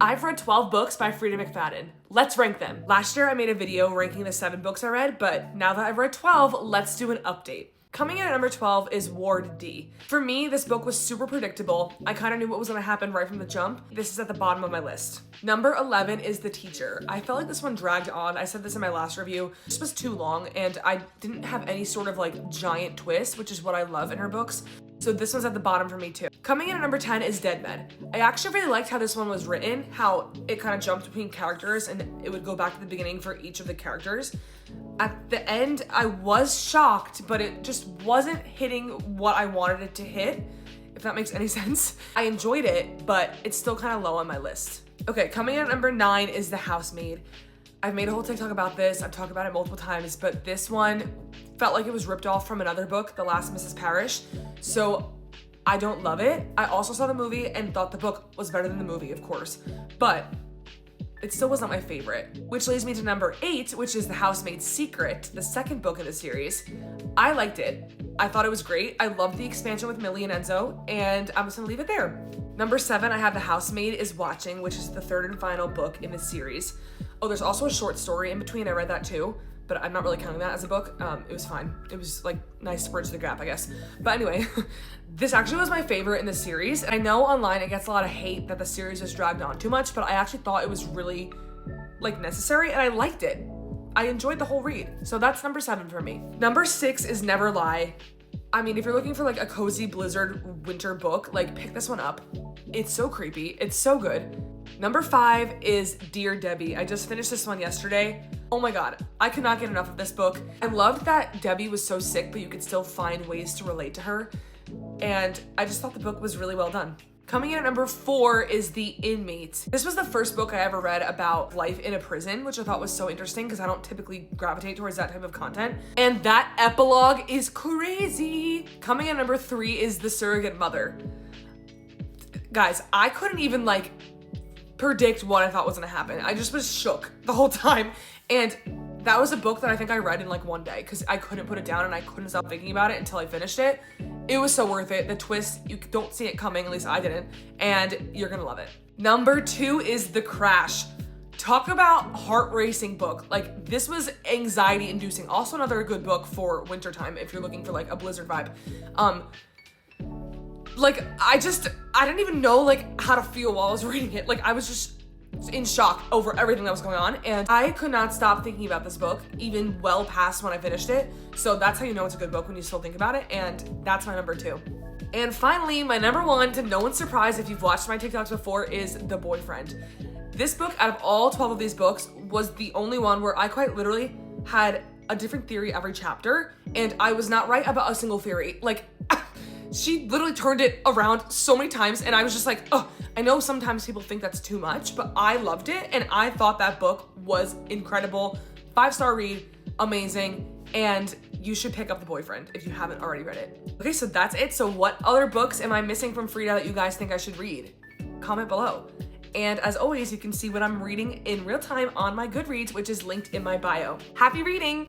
I've read 12 books by Freida McFadden. Let's rank them. Last year I made a video ranking the 7 books I read, but now that I've read 12, let's do an update. Coming in at number 12 is Ward D. For me, this book was super predictable. I kind of knew what was going to happen right from the jump. This is at the bottom of my list. Number 11 is The Teacher. I felt like this one dragged on. I said this in my last review. This was too long and I didn't have any sort of like giant twist, which is what I love in her books. So this one's at the bottom for me too. Coming in at number 10 is Dead Men. I actually really liked how this one was written, how it kind of jumped between characters and it would go back to the beginning for each of the characters. At the end, I was shocked, but it just wasn't hitting what I wanted it to hit, if that makes any sense. I enjoyed it, but it's still kind of low on my list. Okay, coming in at number 9 is The Housemaid. I've made a whole TikTok about this. I've talked about it multiple times, but this one felt like it was ripped off from another book, The Last Mrs. Parrish. So I don't love it. I also saw the movie and thought the book was better than the movie, of course, but it still was not my favorite. Which leads me to number 8, which is The Housemaid's Secret, the second book in the series. I liked it. I thought it was great. I loved the expansion with Millie and Enzo, and I'm just gonna leave it there. Number 7, I have The Housemaid is Watching, which is the third and final book in the series. Oh, there's also a short story in between. I read that too, but I'm not really counting that as a book. It was fine. It was like nice to bridge the gap, I guess. But anyway, this actually was my favorite in the series. And I know online it gets a lot of hate that the series was dragged on too much, but I actually thought it was really like necessary and I liked it. I enjoyed the whole read. So that's number 7 for me. Number 6 is Never Lie. I mean, if you're looking for like a cozy blizzard winter book, like pick this one up. It's so creepy. It's so good. Number 5 is Dear Debbie. I just finished this one yesterday. Oh my God, I could not get enough of this book. I loved that Debbie was so sick, but you could still find ways to relate to her. And I just thought the book was really well done. Coming in at number 4 is The Inmate. This was the first book I ever read about life in a prison, which I thought was so interesting because I don't typically gravitate towards that type of content. And that epilogue is crazy. Coming in at number 3 is The Surrogate Mother. Guys, I couldn't even like predict what I thought was gonna happen. I just was shook the whole time. And that was a book that I think I read in like one day because I couldn't put it down and I couldn't stop thinking about it until I finished it. It was so worth it. The twist, you don't see it coming, at least I didn't, and you're gonna love it. Number 2 is The Crash. Talk about heart-racing book. Like this was anxiety inducing. Also another good book for wintertime if you're looking for like a blizzard vibe. Like I didn't even know like how to feel while I was reading it. Like I was just in shock over everything that was going on and I could not stop thinking about this book even well past when I finished it. So that's how you know it's a good book, when you still think about it, and that's my number 2. And finally, my number 1, to no one's surprise if you've watched my TikToks before, is The Boyfriend. This book, out of all 12 of these books, was the only one where I quite literally had a different theory every chapter and I was not right about a single theory. Like she literally turned it around so many times and I was just like, oh, I know sometimes people think that's too much, but I loved it and I thought that book was incredible. 5-star read, amazing, and you should pick up The Boyfriend if you haven't already read it. Okay, so that's it. So what other books am I missing from Freida that you guys think I should read? Comment below. And as always, you can see what I'm reading in real time on my Goodreads, which is linked in my bio. Happy reading!